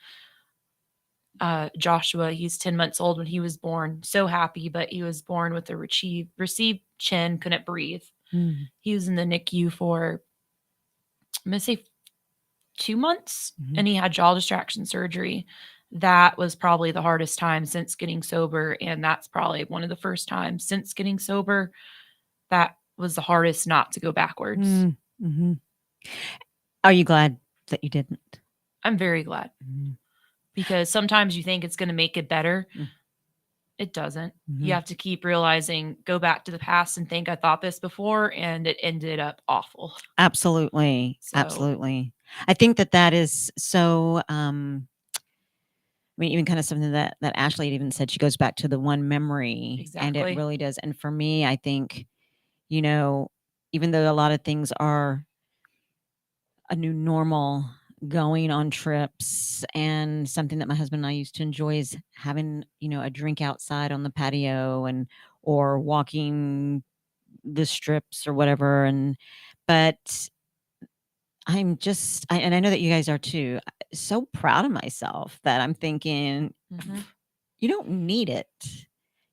Joshua, he's 10 months old, when he was born. So happy, but he was born with a received chin, couldn't breathe. He was in the NICU for, I'm going to say 2 months, and he had jaw distraction surgery. That was probably the hardest time since getting sober. And that's probably one of the first times since getting sober that was the hardest not to go backwards. Are you glad that you didn't? I'm very glad, because sometimes you think it's going to make it better. It doesn't. You have to keep realizing, go back to the past and think, I thought this before, and it ended up awful. Absolutely. Absolutely. I think that is so, I mean, even kind of something that Ashleigh even said, she goes back to the one memory, and it really does. And for me, I think, even though a lot of things are a new normal, going on trips, and something that my husband and I used to enjoy is having, a drink outside on the patio or walking the strips or whatever. But I'm just, and I know that you guys are too, so proud of myself that I'm thinking, you don't need it.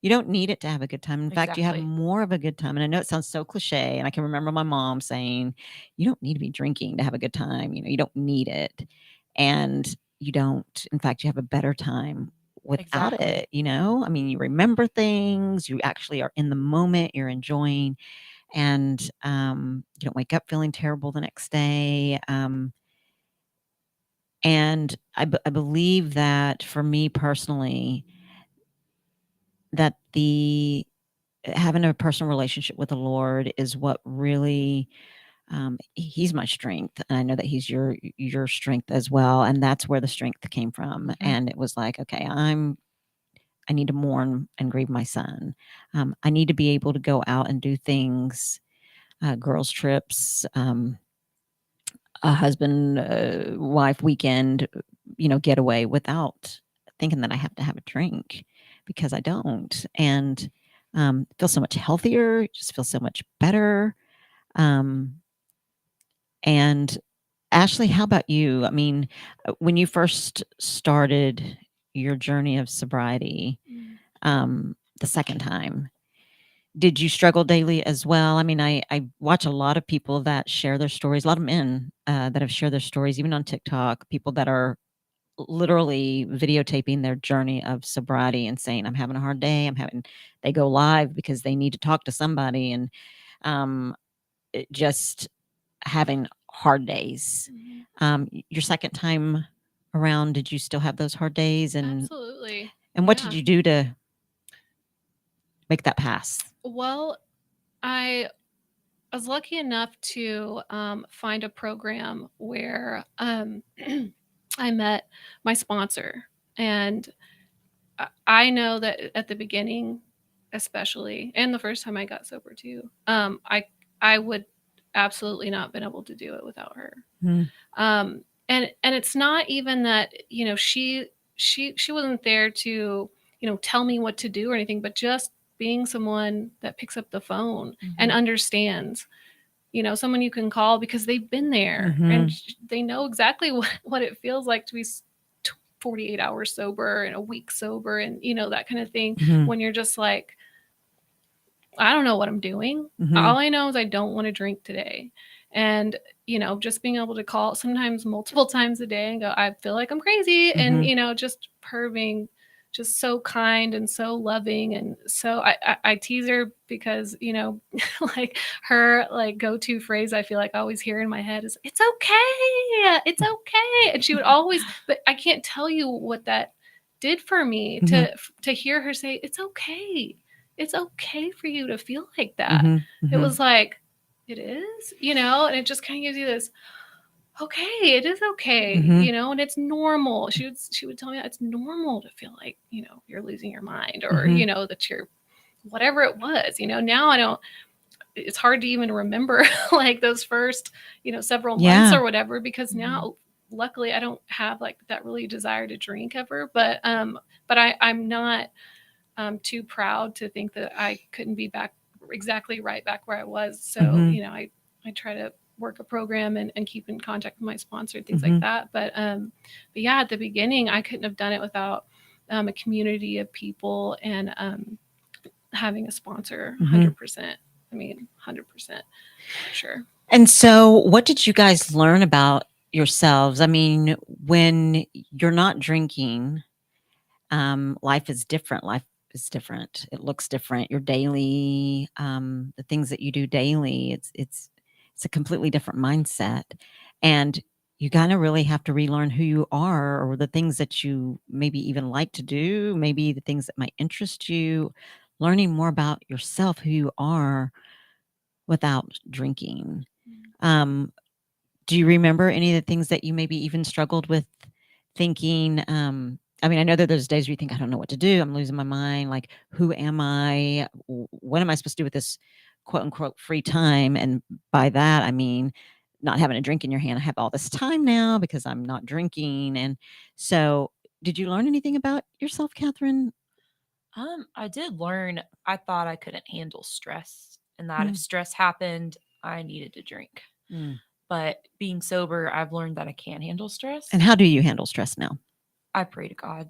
You don't need it to have a good time. In fact, you have Exactly. more of a good time. And I know it sounds so cliche. And I can remember my mom saying, you don't need to be drinking to have a good time. You don't need it. And you don't. In fact, you have a better time without Exactly. it. I mean, you remember things. You actually are in the moment. You're enjoying. And you don't wake up feeling terrible the next day. And I believe that for me personally, that having a personal relationship with the Lord is what really, he's my strength. And I know that he's your strength as well. And that's where the strength came from. And it was like, okay, I need to mourn and grieve my son. I need to be able to go out and do things, girls trips, a husband, wife weekend, getaway without thinking that I have to have a drink, because I don't. And feel so much healthier, just feel so much better. And Ashleigh, how about you? I mean, when you first started your journey of sobriety, the second time, did you struggle daily as well? I mean, I watch a lot of people that share their stories, a lot of men that have shared their stories, even on TikTok, people that are literally videotaping their journey of sobriety and saying, I'm having a hard day. They go live because they need to talk to somebody, and just having hard days. Your second time around, did you still have those hard days? And Absolutely. And what did you do to make that pass? Well, I was lucky enough to find a program where I met my sponsor. And I know that at the beginning, especially, and the first time I got sober too, I would absolutely not been able to do it without her. And it's not even that, she wasn't there to, tell me what to do or anything, but just being someone that picks up the phone and understands, someone you can call because they've been there and they know exactly what it feels like to be 48 hours sober and a week sober and, that kind of thing. When you're just like, I don't know what I'm doing. All I know is I don't want to drink today. And, just being able to call sometimes multiple times a day and go, I feel like I'm crazy. And, just her being just so kind and so loving. And so I tease her because, like her go-to phrase I feel like I always hear in my head is, it's okay. It's okay. And she would always, but I can't tell you what that did for me to hear her say, it's okay. It's okay for you to feel like that. It was like, it is, and it just kind of gives you this, okay, it is okay, and it's normal. She would tell me that it's normal to feel like, you're losing your mind or, that you're whatever it was, now I don't, it's hard to even remember like those first, several months or whatever, because now luckily I don't have like that really desire to drink ever, but I'm not too proud to think that I couldn't be back where I was. So, I try to work a program and keep in contact with my sponsor, things like that. But yeah, at the beginning, I couldn't have done it without a community of people and having a sponsor 100%. I mean, 100% for sure. And so what did you guys learn about yourselves? I mean, when you're not drinking, life is different. Life is different. It looks different. Your daily, the things that you do daily, it's a completely different mindset. And you kind of really have to relearn who you are, or the things that you maybe even like to do, maybe the things that might interest you, learning more about yourself, who you are without drinking. Do you remember any of the things that you maybe even struggled with thinking? I mean, I know that there's days where you think, I don't know what to do. I'm losing my mind. Like, who am I? What am I supposed to do with this quote unquote free time? And by that, I mean, not having a drink in your hand. I have all this time now because I'm not drinking. And so did you learn anything about yourself, Kathryn? I did learn, I thought I couldn't handle stress, and that if stress happened, I needed to drink. But being sober, I've learned that I can handle stress. And how do you handle stress now? I pray to God.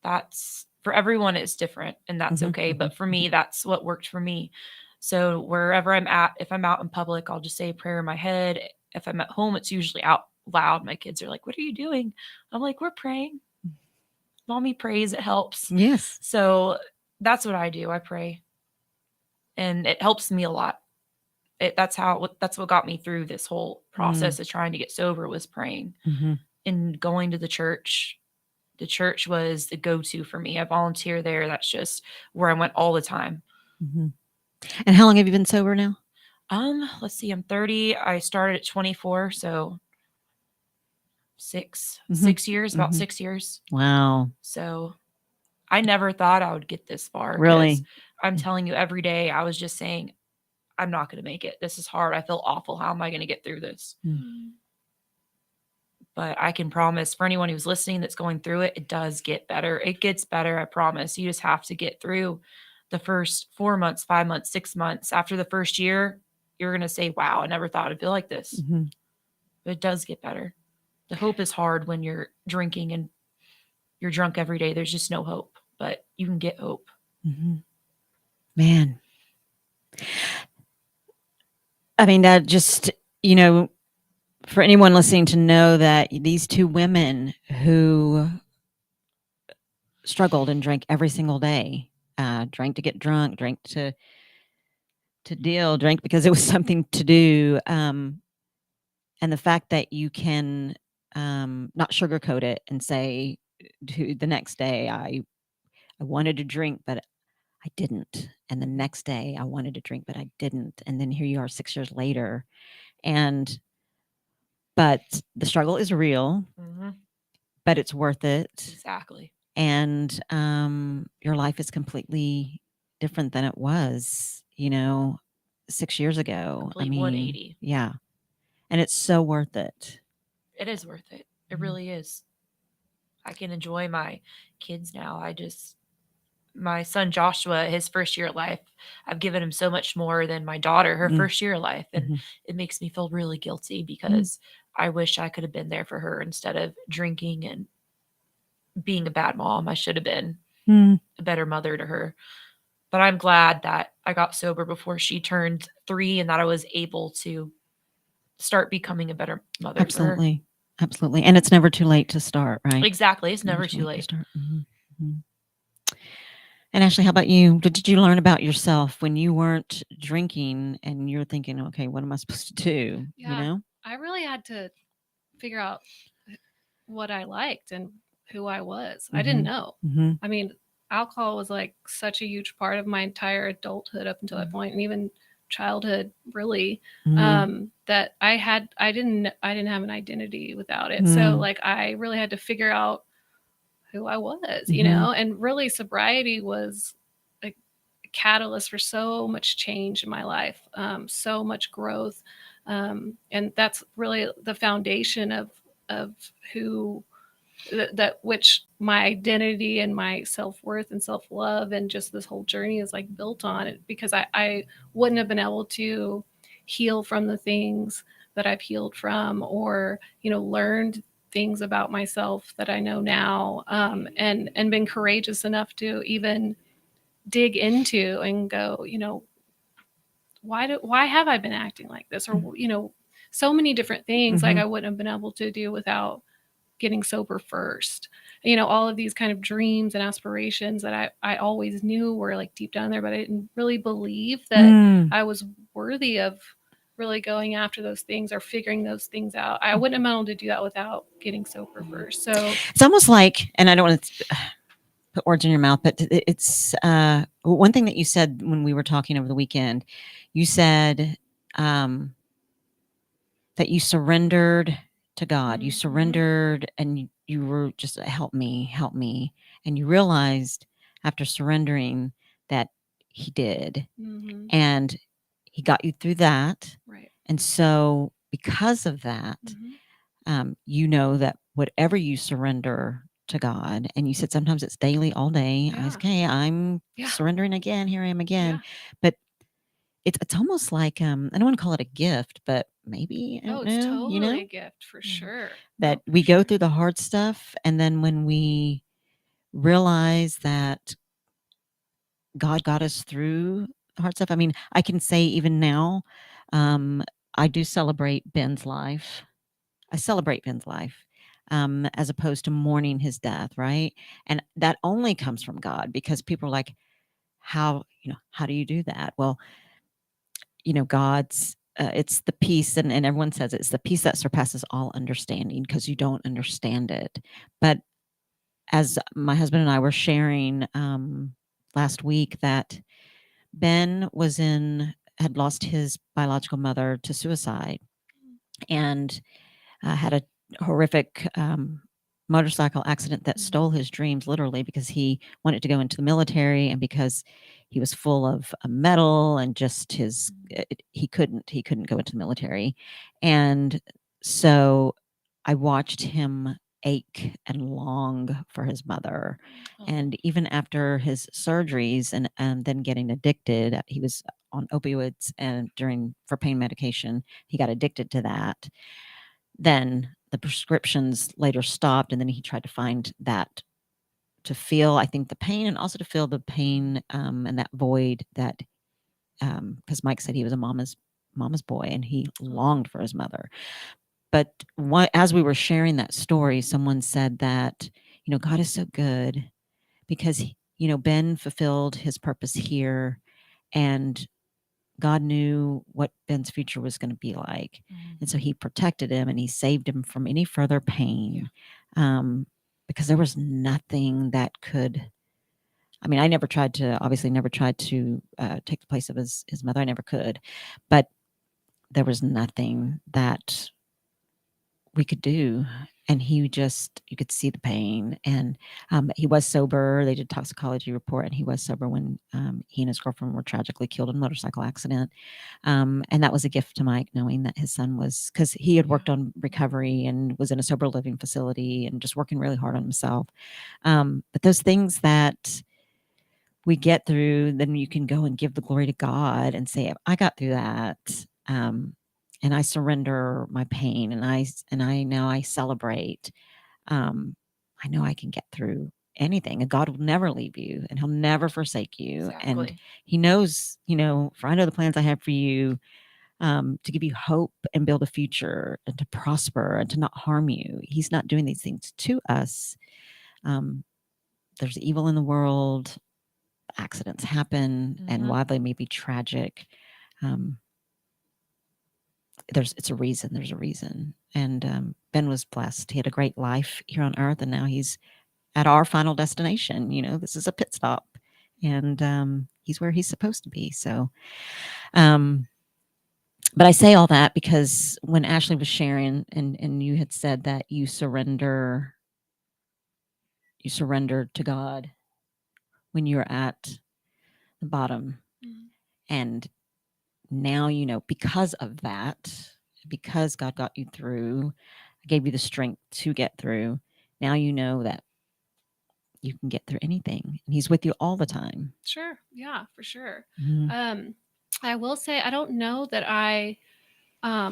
That's for everyone it's different, and that's okay. But for me, that's what worked for me. So wherever I'm at, if I'm out in public, I'll just say a prayer in my head. If I'm at home, it's usually out loud. My kids are like, "What are you doing?" I'm like, "We're praying." Mommy prays, it helps. Yes. So that's what I do. I pray. And it helps me a lot. That's what got me through this whole process of trying to get sober, was praying and going to the church. The church was the go-to for me. I volunteer there. That's just where I went all the time. And how long have you been sober now? Let's see, I'm 30. I started at 24, so 6 years, about 6 years. Wow. So I never thought I would get this far. Really? I'm telling you, every day I was just saying, I'm not going to make it. This is hard. I feel awful. How am I going to get through this? But I can promise, for anyone who's listening that's going through it, it does get better. It gets better. I promise. You just have to get through the first 4 months, 5 months, 6 months. After the first year, you're going to say, wow, I never thought I'd feel like this. But it does get better. The hope is hard when you're drinking and you're drunk every day. There's just no hope, but you can get hope. Man. I mean, that just, you know, for anyone listening to know that these two women who struggled and drank every single day, drank to get drunk, drank to deal, drank because it was something to do. And the fact that you can not sugarcoat it and say to the next day, I wanted to drink, but I didn't. And the next day I wanted to drink, but I didn't. And then here you are 6 years later. But the struggle is real, but it's worth it. Exactly. And your life is completely different than it was, 6 years ago. Complete 180. Yeah. And it's so worth it. It is worth it. It really is. I can enjoy my kids now. My son Joshua, his first year of life, I've given him so much more than my daughter, her first year of life. And it makes me feel really guilty because I wish I could have been there for her instead of drinking and being a bad mom. I should have been a better mother to her. But I'm glad that I got sober before she turned 3 and that I was able to start becoming a better mother. Absolutely. Absolutely. And it's never too late to start, right? Exactly. It's never too late. To start. And Ashleigh, how about you? Did you learn about yourself when you weren't drinking and you're thinking, okay, what am I supposed to do? Yeah, I really had to figure out what I liked and who I was. I didn't know. I mean, alcohol was like such a huge part of my entire adulthood up until that point, and even childhood, really, that I didn't have an identity without it. So like I really had to figure out who I was, and really sobriety was a catalyst for so much change in my life, so much growth. And that's really the foundation of who that which my identity and my self-worth and self-love and just this whole journey is like built on it, because I wouldn't have been able to heal from the things that I've healed from, or learned things about myself that I know now, and been courageous enough to even dig into and go, why have I been acting like this? Or, so many different things like I wouldn't have been able to do without getting sober first. All of these kind of dreams and aspirations that I always knew were like deep down there, but I didn't really believe that I was worthy of really going after those things or figuring those things out. I wouldn't have been able to do that without getting sober first. So it's almost like, and I don't want to put words in your mouth, but it's one thing that you said when we were talking over the weekend. You said that you surrendered to God. You surrendered and you were just help me. And you realized after surrendering that he did. And he got you through that. Right. And so because of that, that whatever you surrender to God, and you said sometimes it's daily, all day. Yeah. Okay, I'm surrendering again. Here I am again. But it's almost like, I don't want to call it a gift, but maybe, I don't know, it's totally a gift for sure. that we go through the hard stuff. And then when we realize that God got us through the hard stuff. I mean, I can say even now, I do celebrate Ben's life. I celebrate Ben's life as opposed to mourning his death, right? And that only comes from God, because people are like, how do you do that? Well, God's it's the peace, and everyone says it's the peace that surpasses all understanding, because you don't understand it. But as my husband and I were sharing last week, that Ben had lost his biological mother to suicide, and had a horrific motorcycle accident that stole his dreams, literally, because he wanted to go into the military, and because he was full of metal, and just he couldn't go into the military. And so I watched him ache and long for his mother. And even after his surgeries and then getting addicted, he was on opioids, and for pain medication, he got addicted to that. Then the prescriptions later stopped, and then he tried to find that to feel, I think, the pain, and also to feel the pain and that void that, because Mike said he was a mama's boy, and he longed for his mother. But as we were sharing that story, someone said that, God is so good, because, Ben fulfilled his purpose here, and God knew what Ben's future was going to be like. And so he protected him, and he saved him from any further pain. Because there was nothing that could, I never tried to take the place of his mother. I never could, but there was nothing that we could do. And you could see the pain. And he was sober. They did a toxicology report, and he was sober when he and his girlfriend were tragically killed in a motorcycle accident. And that was a gift to Mike, knowing that his son was, because he had worked on recovery and was in a sober living facility and just working really hard on himself. But those things that we get through, then you can go and give the glory to God and say, I got through that. And I surrender my pain, and I celebrate. I know I can get through anything, and God will never leave you, and He'll never forsake you. Exactly. And He knows, for I know the plans I have for you, to give you hope and build a future, and to prosper and to not harm you. He's not doing these things to us. There's evil in the world. Accidents happen, and while they may be tragic, there's a reason. And Ben was blessed. He had a great life here on earth, and now he's at our final destination. This is a pit stop, and he's where he's supposed to be. So, but I say all that because when Ashleigh was sharing, and you had said that you surrendered to God when you were at the bottom, and now because of that, because God got you through, gave you the strength to get through, now you know that you can get through anything, and He's with you all the time. Sure. Yeah, for sure. Mm-hmm. I will say, I don't know that I,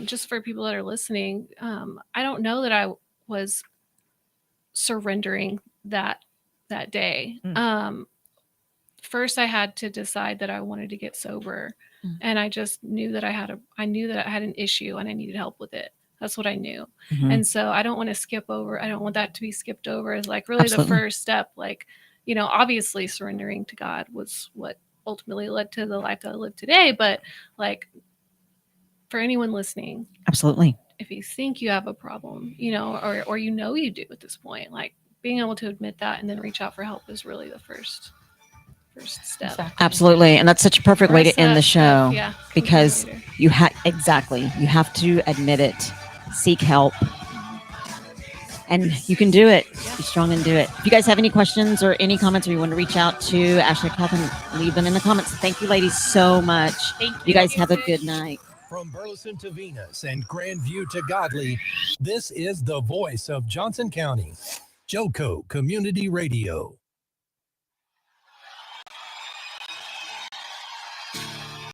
just for people that are listening, I don't know that I was surrendering that day. First I had to decide that I wanted to get sober, and I just knew that I had an issue and I needed help with it. That's what I knew. And so I don't want that to be skipped over as like really the first step. Like, obviously surrendering to God was what ultimately led to the life that I live today. But like, for anyone listening, absolutely, if you think you have a problem, or you do at this point, like being able to admit that and then reach out for help is really the first step. Exactly. Absolutely. And that's such a perfect way to end the show, because you have to admit it, seek help, and you can do it. Be strong and do it. If you guys have any questions or any comments, or you want to reach out to Ashleigh and Kathryn, leave them in the comments. Thank you, ladies, so much. Thank you. You guys have a good night. From Burleson to Venus and Grandview to Godley, this is the voice of Johnson County, Joco Community Radio.